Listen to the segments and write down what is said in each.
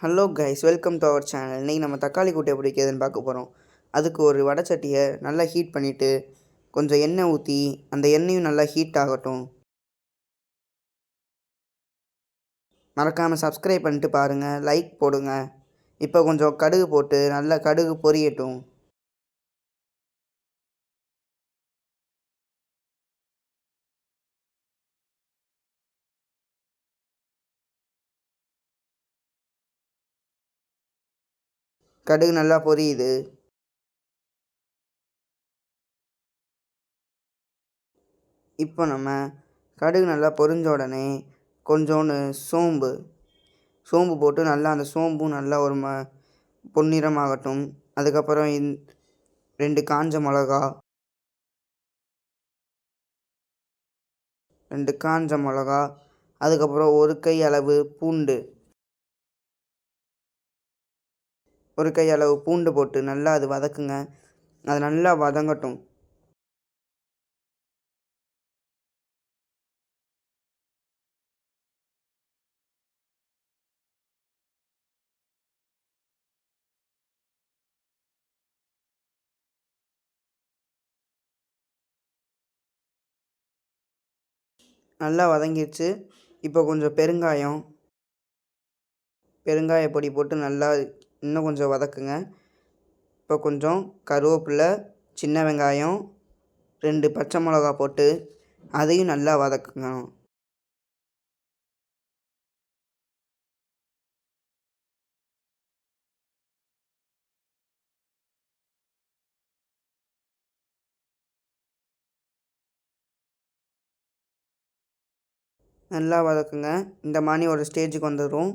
Hello guys, welcome to our channel. இன்றைக்கி நம்ம தக்காளி கூட்டு எப்படி வைக்கிறதுன்னு பார்க்க போகிறோம். அதுக்கு ஒரு வடைச்சட்டியை நல்லா ஹீட் பண்ணிவிட்டு கொஞ்சம் எண்ணெய் ஊற்றி அந்த எண்ணெயும் நல்லா ஹீட் ஆகட்டும். மறக்காமல் சப்ஸ்கிரைப் பண்ணிட்டு பாருங்கள், லைக் போடுங்க. இப்போ கொஞ்சம் கடுகு போட்டு நல்லா கடுகு பொரியட்டும். கடுகு நல்லா பொரியுது. இப்போ நம்ம கடுகு நல்லா பொரிஞ்ச உடனே கொஞ்சோண்டு சோம்பு போட்டு நல்லா அந்த சோம்பும் நல்லா ஒரு பொன்னிறமாகட்டும். அதுக்கப்புறம் 2 காஞ்ச மிளகா, 2 காஞ்ச மிளகா, அதுக்கப்புறம் 1 கை அளவு பூண்டு, 1 கை அளவு பூண்டு போட்டு நல்லா அது வதக்குங்க. அது நல்லா வதங்கட்டும். நல்லா வதங்கிடுச்சு. இப்போ கொஞ்சம் பெருங்காய பொடி போட்டு நல்லா இன்னும் கொஞ்சம் வதக்குங்க. இப்போ கொஞ்சம் கருவேப்பிலை, சின்ன வெங்காயம், 2 பச்சை மிளகா போட்டு அதையும் நல்லா வதக்குங்க. நல்லா வதக்குங்க. இந்த மாதிரி ஒரு ஸ்டேஜுக்கு வந்துடும்.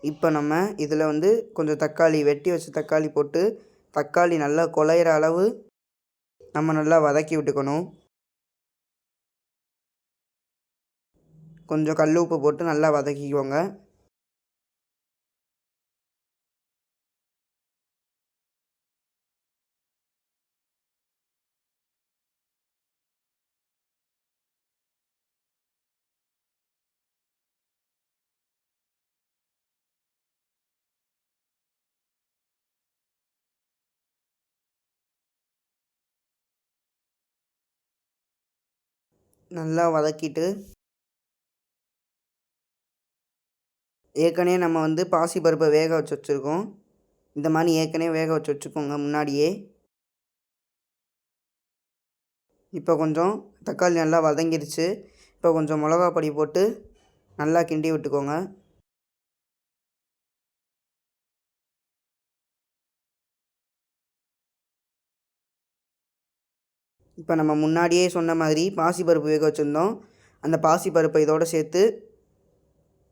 இப்போ நம்ம இதில் கொஞ்சம் தக்காளி, வெட்டி வச்ச தக்காளி போட்டு தக்காளி நல்லா குழையிற அளவு நம்ம நல்லா வதக்கி விட்டுக்கணும். கொஞ்சம் கல் உப்பு போட்டு நல்லா வதக்கிக்கோங்க. நல்லா வதக்கிட்டு ஏற்கனவே நம்ம பாசிப்பருப்பை வேக வச்சு வச்சுருக்கோம். இந்த மாதிரி ஏற்கனவே வேக வச்சு வச்சுக்கோங்க முன்னாடியே. இப்போ கொஞ்சம் தக்காளி நல்லா வதங்கிடுச்சு. இப்போ கொஞ்சம் மிளகா பொடி போட்டு நல்லா கிண்டி விட்டுக்கோங்க. இப்போ நம்ம முன்னாடியே சொன்ன மாதிரி பாசிப்பருப்பு வேக வச்சுருந்தோம். அந்த பாசிப்பருப்பை இதோடு சேர்த்து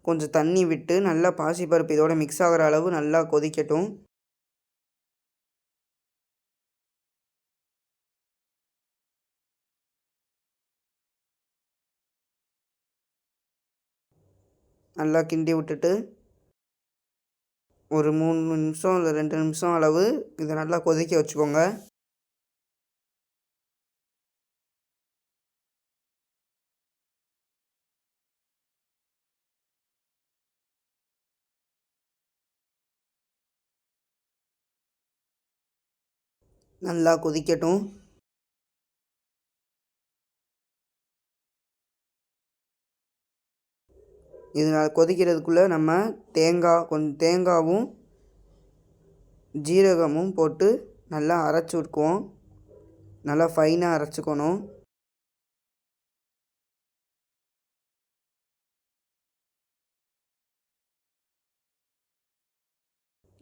கொஞ்சம் தண்ணி விட்டு நல்லா பாசிப்பருப்பு இதோட மிக்ஸ் ஆகிற அளவு நல்லா கொதிக்கட்டும். நல்லா கிண்டி விட்டுட்டு ஒரு 3 நிமிஷம் இல்லை 2 நிமிஷம் அளவு இதை நல்லா கொதிக்க வச்சுக்கோங்க. நல்லா கொதிக்கட்டும். இது கொதிக்கிறதுக்குள்ளே நம்ம தேங்காவும் ஜீரகமும் போட்டு நல்லா அரைச்சி விட்டுக்குவோம். நல்லா ஃபைனாக அரைச்சிக்கணும்.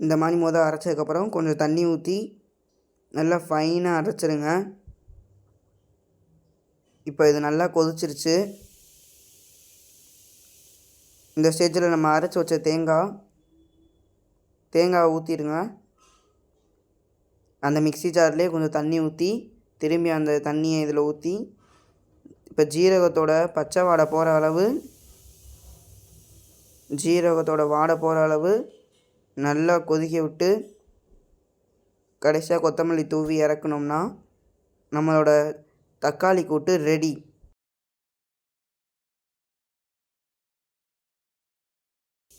இந்த மாதிரி அரைச்சதுக்கப்புறம் கொஞ்சம் தண்ணி ஊற்றி நல்லா ஃபைனாக அரைச்சிருங்க. இப்போ இது நல்லா கொதிச்சிருச்சு. இந்த ஸ்டேஜில் நம்ம அரைச்சி வச்ச தேங்காவை ஊற்றிடுங்க. அந்த மிக்ஸி ஜார்லேயே கொஞ்சம் தண்ணி ஊற்றி திரும்பி அந்த தண்ணியை இதில் ஊற்றி இப்போ ஜீரகத்தோட வாடை போகிற அளவு நல்லா கொதிக்க விட்டு கடைசியாக கொத்தமல்லி தூவி இறக்கணும்னா நம்மளோட தக்காளி கூட்டு ரெடி.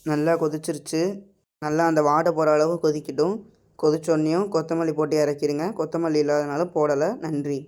நல்லா கொதிச்சிருச்சு. நல்லா அந்த வாடை போகிற அளவு கொதிக்கட்டும். கொதிச்சோடனையும் கொத்தமல்லி போட்டு இறக்கிடுங்க. கொத்தமல்லி இல்லாதனால போடலை. நன்றி.